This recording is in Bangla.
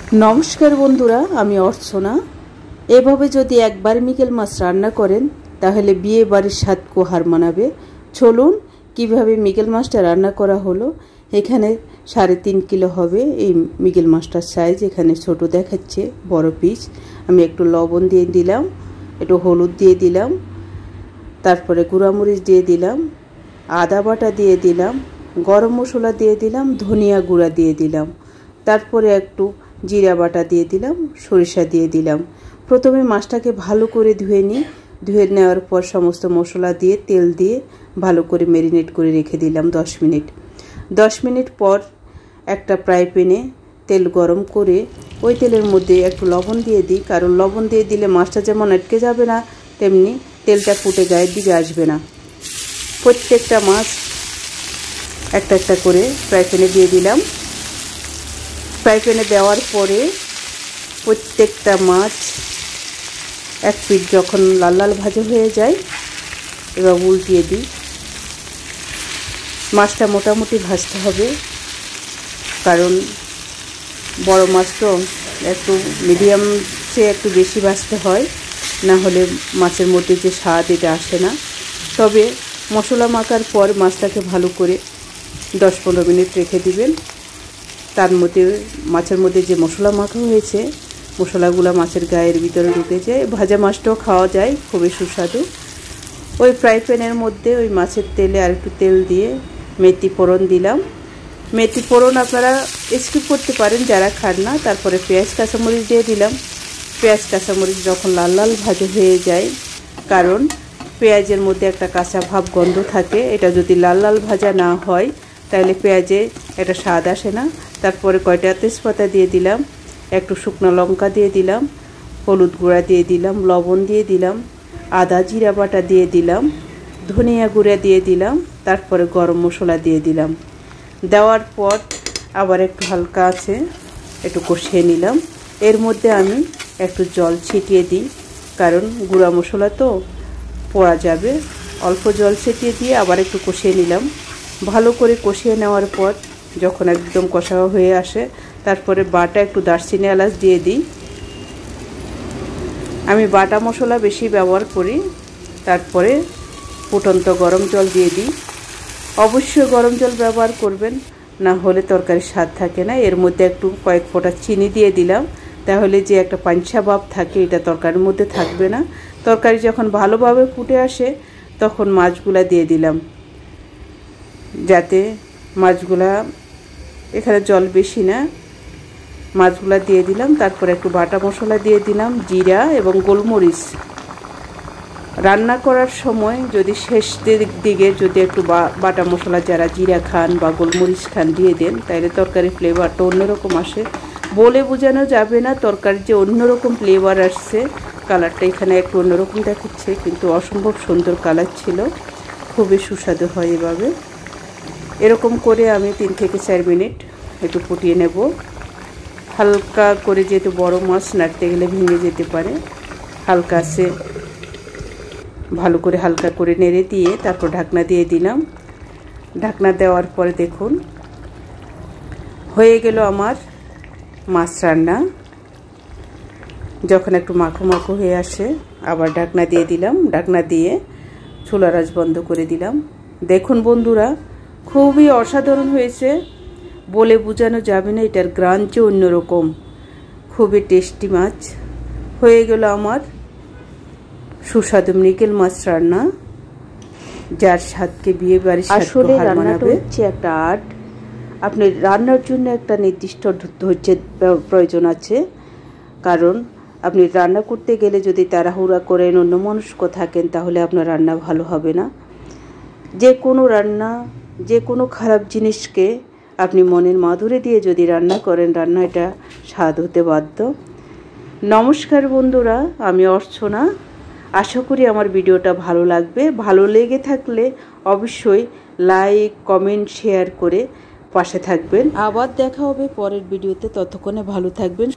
নমস্কার বন্ধুরা, আমি অর্চনা। এভাবে যদি একবার মৃগেল মাছ রান্না করেন তাহলে বিয়ে বাড়ির স্বাদ হার মানাবে। চলুন কিভাবে মৃগেল মাছটা রান্না করা হলো। এখানে 3.5 কিলো হবে এই মৃগেল মাছটার সাইজ। এখানে ছোট দেখাচ্ছে, বড় পিস। আমি একটু লবণ দিয়ে দিলাম, একটু হলুদ দিয়ে দিলাম, তারপরে গুঁড়ামরিচ দিয়ে দিলাম, আদা বাটা দিয়ে দিলাম, গরম মশলা দিয়ে দিলাম, ধনিয়া গুঁড়া দিয়ে দিলাম, তারপরে একটু জিরা বাটা দিয়ে দিলাম, সরিষা দিয়ে দিলাম। প্রথমে মাছটাকে ভালো করে ধুয়ে নিই। ধুয়ে নেওয়ার পর সমস্ত মশলা দিয়ে তেল দিয়ে ভালো করে ম্যারিনেট করে রেখে দিলাম 10 মিনিট। 10 মিনিট পর একটা ফ্রাই প্যানে তেল গরম করে ওই তেলের মধ্যে একটু লবণ দিয়ে দিই, কারণ লবণ দিয়ে দিলে মাছটা যেমন আটকে যাবে না, তেমনি তেলটা ফুটে গায়ের দিকে আসবে না। প্রত্যেকটা মাছ একটা একটা করে ফ্রাই প্যানে দিয়ে দিলাম। ফ্রাই প্যানে দেওয়ার পরে প্রত্যেকটা মাছ এক পিঠ যখন লাল লাল ভাজা হয়ে যায় এবার উল্টিয়ে দিই। মাছটা মোটামুটি ভাজতে হবে, কারণ বড় মাছ তো একটু মিডিয়াম চেয়ে একটু বেশি ভাজতে হয়, না হলে মাছের মধ্যে যে স্বাদ এটা আসে না। তবে মশলা মাখার পর মাছটাকে ভালো করে 10-15 মিনিট রেখে দিবেন। তার মধ্যে মাছের মধ্যে যে মশলা মাখা হয়েছে, মশলাগুলো মাছের গায়ের ভিতরে ঢুকে যায়। ভাজা মাছটাও খাওয়া যায়, খুবই সুস্বাদু। ওই ফ্রাই প্যানের মধ্যে ওই মাছের তেলে আর একটু তেল দিয়ে মেথি ফোড়ন দিলাম। মেথি ফোড়ন আপনারা স্কিপ করতে পারেন যারা খান না। তারপরে পেঁয়াজ কাঁচামরিচ দিয়ে দিলাম। পেঁয়াজ কাঁচামরিচ যখন লাল লাল ভাজা হয়ে যায়, কারণ পেঁয়াজের মধ্যে একটা কাঁচা ভাব গন্ধ থাকে, এটা যদি লাল লাল ভাজা না হয় তাহলে পেঁয়াজে একটা স্বাদ আসে না। তারপরে কয়টা তেজপাতা দিয়ে দিলাম, একটু শুকনো লঙ্কা দিয়ে দিলাম, হলুদ গুঁড়া দিয়ে দিলাম, লবণ দিয়ে দিলাম, আদা জিরা বাটা দিয়ে দিলাম, ধনিয়া গুঁড়া দিয়ে দিলাম, তারপরে গরম মশলা দিয়ে দিলাম। দেওয়ার পর আবার একটু হালকা আছে একটু কষিয়ে নিলাম। এর মধ্যে আমি একটু জল ছিটিয়ে দিই, কারণ গুঁড়া মশলা তো পোড়া যাবে। অল্প জল ছিটিয়ে দিয়ে আবার একটু কষিয়ে নিলাম। ভালো করে কষিয়ে নেওয়ার পর যখন একদম কষা হয়ে আসে, তারপরে বাটা একটু দারচিনি এলাচ দিয়ে দিই। আমি বাটা মশলা বেশি ব্যবহার করি। তারপরে ফুটন্ত গরম জল দিয়ে দিই। অবশ্যই গরম জল ব্যবহার করবেন, না হলে তরকারির স্বাদ থাকে না। এর মধ্যে একটু কয়েক ফোঁটা চিনি দিয়ে দিলাম, তাহলে যে একটা পাঞ্চা ভাব থাকে এটা তরকারির মধ্যে থাকবে না। তরকারি যখন ভালোভাবে ফুটে আসে তখন মাছগুলা দিয়ে দিলাম, যাতে মাছগুলা, এখানে জল বেশি না, মাছগুলা দিয়ে দিলাম। তারপরে একটু বাটা মশলা দিয়ে দিলাম, জিরা এবং গোলমরিচ। রান্না করার সময় যদি শেষ দিকে যদি একটু বাটা মশলা, যারা জিরা খান বা গোলমরিচ খান, দিয়ে দেন, তাহলে তরকারির ফ্লেভারটা অন্যরকম আসে। বলে বোঝানো যাবে না তরকারির যে অন্যরকম ফ্লেভার আসছে। কালারটা এখানে একটু অন্যরকম দেখাচ্ছে, কিন্তু অসম্ভব সুন্দর কালার ছিল, খুবই সুস্বাদু হয় এভাবে। এরকম করে আমি 3 থেকে 4 মিনিট একটু ফুটিয়ে নেব। হালকা করে, যেহেতু বড় মাছ নাড়তে গেলে ভেঙে যেতে পারে, হালকা আছে ভালো করে হালকা করে নেড়ে দিয়ে তারপর ঢাকনা দিয়ে দিলাম। ঢাকনা দেওয়ার পরে দেখুন হয়ে গেল আমার মাছ রান্না। যখন একটু মাখো মাখো হয়ে আসে আবার ঢাকনা দিয়ে দিলাম। ঢাকনা দিয়ে চুলার আঁচ বন্ধ করে দিলাম। দেখুন বন্ধুরা, খুবই অসাধারণ হয়েছে, বলে বোঝানো যাবে না। এটার গ্রান যে অন্যরকম, খুবই টেস্টি মাছ। হয়ে গেল আমার সুস্বাদু মৃগেল মাছ রান্না, যার স্বাদকে বিয়ে বাড়ির স্বাদ হার মানাবে। হচ্ছে একটা আর্ট। আপনি রান্নার জন্য একটা নির্দিষ্ট ধৈর্যের প্রয়োজন আছে, কারণ আপনি রান্না করতে গেলে যদি তাড়াহুড়া করেন, অন্যমনস্ক থাকেন, তাহলে আপনার রান্না ভালো হবে না। যে কোনো রান্না, যে কোনো খারাপ জিনিসকে আপনি মনের মাধুরী দিয়ে যদি রান্না করেন, রান্নাটা স্বাদ হতে বাধ্য। নমস্কার বন্ধুরা, আমি অর্চনা। আশা করি আমার ভিডিওটা ভালো লাগবে। ভালো লেগে থাকলে অবশ্যই লাইক, কমেন্ট, শেয়ার করে পাশে থাকবেন। আবার দেখা হবে পরের ভিডিওতে। ততক্ষণে ভালো থাকবেন।